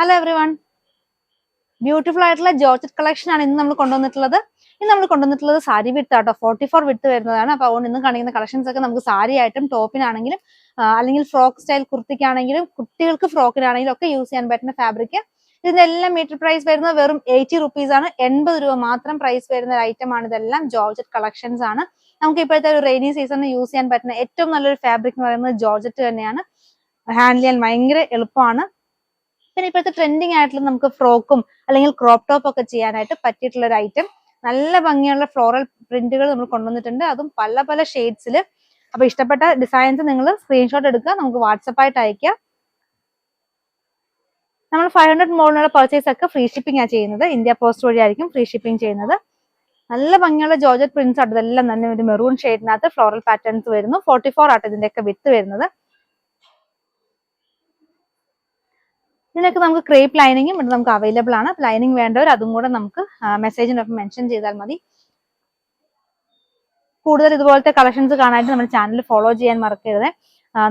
Hello every one, beautiful ആയിട്ടുള്ള georgette collection ആണ് ഇന്ന് നമ്മൾ കൊണ്ടുവന്നിട്ടുള്ളത് സാരി വിട്ട് ആട്ടോ. 44 വിട്ട് വരുന്നതാണ്. അപ്പൊ അതുകൊണ്ട് ഇന്ന് കാണിക്കുന്ന കളക്ഷൻസ് ഒക്കെ നമുക്ക് സാരി ആയിട്ടും ടോപ്പിനാണെങ്കിലും അല്ലെങ്കിൽ ഫ്രോക്ക് സ്റ്റൈൽ കുർത്തിക്കാണെങ്കിലും കുട്ടികൾക്ക് ഫ്രോക്കിനാണെങ്കിലും ഒക്കെ യൂസ് ചെയ്യാൻ പറ്റുന്ന ഫാബ്രിക്. ഇതിന്റെ എല്ലാം മീറ്റർ പ്രൈസ് വരുന്നത് വെറും 80 റുപ്പീസ് ആണ്. 80 രൂപ മാത്രം പ്രൈസ് വരുന്ന ഒരു ഐറ്റം ആണ്. ഇതെല്ലാം ജോർജറ്റ് കളക്ഷൻസ് ആണ്. നമുക്ക് ഇപ്പോഴത്തെ ഒരു റെയിനി സീസണിൽ യൂസ് ചെയ്യാൻ പറ്റുന്ന ഏറ്റവും നല്ലൊരു ഫാബ്രിക് എന്ന് പറയുന്നത് ജോർജറ്റ് തന്നെയാണ്. ഹാൻഡിൽ ചെയ്യാൻ ഭയങ്കര എളുപ്പമാണ്. പിന്നെ ഇപ്പോഴത്തെ ട്രെൻഡിങ് ആയിട്ടുള്ള നമുക്ക് ഫ്രോക്കും അല്ലെങ്കിൽ ക്രോപ്പ് ടോപ്പ് ഒക്കെ ചെയ്യാനായിട്ട് പറ്റിയിട്ടുള്ള ഒരു ഐറ്റം. നല്ല ഭംഗിയുള്ള ഫ്ലോറൽ പ്രിന്റുകൾ നമ്മൾ കൊണ്ടുവന്നിട്ടുണ്ട്, അതും പല പല ഷെയ്ഡ്സിൽ. അപ്പൊ ഇഷ്ടപ്പെട്ട ഡിസൈൻസ് നിങ്ങൾ സ്ക്രീൻഷോട്ട് എടുക്കുക, നമുക്ക് വാട്സപ്പായിട്ട് അയക്കുക. നമ്മൾ 500 മുകളിലുള്ള പർച്ചേസ് ഒക്കെ ഫ്രീ ഷിപ്പിംഗ് ആണ് ചെയ്യുന്നത്. ഇന്ത്യ പോസ്റ്റ് വഴിയായിരിക്കും ഫ്രീ ഷിപ്പിംഗ് ചെയ്യുന്നത്. നല്ല ഭംഗിയുള്ള ജോർജറ്റ് പ്രിന്റ്സ് ആണ്. ഇതെല്ലാം തന്നെ ഒരു മെറൂൺ ഷെയ്ഡിനകത്ത് ഫ്ലോറൽ പാറ്റേൺസ് വരുന്നു. 44 ആട്ടോ ഇതിന്റെയൊക്കെ വിത്ത് വരുന്നത്. ഇതിനൊക്കെ നമുക്ക് ക്രേപ്പ് ലൈനിങ്ങും ഇവിടെ നമുക്ക് അവൈലബിൾ ആണ്. ലൈനിങ് വേണ്ടവർ അതും കൂടെ നമുക്ക് മെസ്സേജിനൊപ്പം മെൻഷൻ ചെയ്താൽ മതി. കൂടുതൽ ഇതുപോലത്തെ കളക്ഷൻസ് കാണാനായിട്ട് നമ്മുടെ ചാനൽ ഫോളോ ചെയ്യാൻ മറക്കരുത്.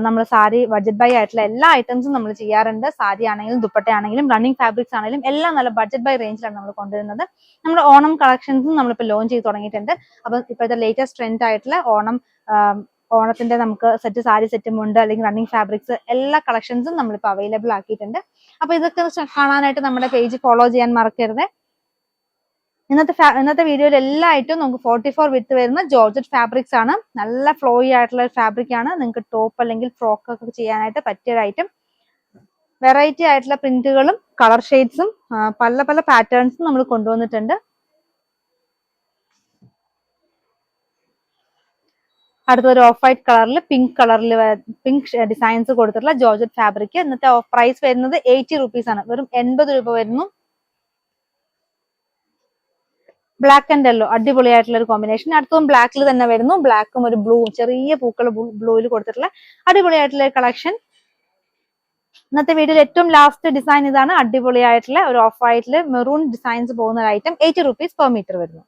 നമ്മൾ സാരി ബഡ്ജറ്റ് ബൈ ആയിട്ടുള്ള എല്ലാ ഐറ്റംസും നമ്മൾ ചെയ്യാറുണ്ട്. സാരി ആണെങ്കിലും ദുപ്പട്ട ആണെങ്കിലും റണ്ണിങ് ഫാബ്രിക്സ് ആണെങ്കിലും എല്ലാം നല്ല ബഡ്ജറ്റ് ബൈ റേഞ്ചിലാണ് നമ്മൾ കൊണ്ടുവരുന്നത്. നമ്മുടെ ഓണം കളക്ഷൻസും നമ്മളിപ്പോൾ ലോഞ്ച് ചെയ്ത് തുടങ്ങിയിട്ടുണ്ട്. അപ്പം ഇപ്പോഴത്തെ ലേറ്റസ്റ്റ് ട്രെൻഡ് ആയിട്ടുള്ള ഓണത്തിന്റെ നമുക്ക് സെറ്റ് സാരി സെറ്റും ഉണ്ട്, അല്ലെങ്കിൽ റണ്ണിങ് ഫാബ്രിക്സ് എല്ലാ കളക്ഷൻസും നമ്മളിപ്പോൾ അവൈലബിൾ ആക്കിയിട്ടുണ്ട്. അപ്പൊ ഇതൊക്കെ കാണാനായിട്ട് നമ്മുടെ പേജ് ഫോളോ ചെയ്യാൻ മറക്കരുത്. ഇന്നത്തെ വീഡിയോയിൽ എല്ലായിട്ടും നമുക്ക് 44 വിത്ത് വരുന്ന ജോർജറ്റ് ഫാബ്രിക്സ് ആണ്. നല്ല ഫ്ലോയി ആയിട്ടുള്ള ഒരു ഫാബ്രിക് ആണ്. നിങ്ങൾക്ക് ടോപ്പ് അല്ലെങ്കിൽ ഫ്രോക്ക് ഒക്കെ ചെയ്യാനായിട്ട് പറ്റിയ ഒരു ഐറ്റം. വെറൈറ്റി ആയിട്ടുള്ള പ്രിന്റുകളും കളർ ഷെയ്ഡ്സും പല പല പാറ്റേൺസും നമ്മൾ കൊണ്ടുവന്നിട്ടുണ്ട്. അടുത്തൊരു ഓഫ് വൈറ്റ് കളറിൽ പിങ്ക് ഡിസൈൻസ് കൊടുത്തിട്ടുള്ള ജോർജറ്റ് ഫാബ്രിക്. ഇന്നത്തെ പ്രൈസ് വരുന്നത് 80 റുപ്പീസ് ആണ്. വെറും 80 രൂപ വരുന്നു. ബ്ലാക്ക് ആൻഡ് യെല്ലോ അടിപൊളിയായിട്ടുള്ള ഒരു കോമ്പിനേഷൻ. അടുത്തതും ബ്ലാക്കിൽ തന്നെ വരുന്നു. ബ്ലാക്കും ഒരു ബ്ലൂ, ചെറിയ പൂക്കൾ ബ്ലൂവിൽ കൊടുത്തിട്ടുള്ള അടിപൊളിയായിട്ടുള്ള കളക്ഷൻ. ഇന്നത്തെ വീഡിയോയിൽ ഏറ്റവും ലാസ്റ്റ് ഡിസൈൻ ഇതാണ്. അടിപൊളിയായിട്ടുള്ള ഒരു ഓഫ് വൈറ്റില് മെറൂൺ ഡിസൈൻസ് പോകുന്ന ഒരു ഐറ്റം. 80 റുപ്പീസ് പെർ മീറ്റർ വരുന്നു.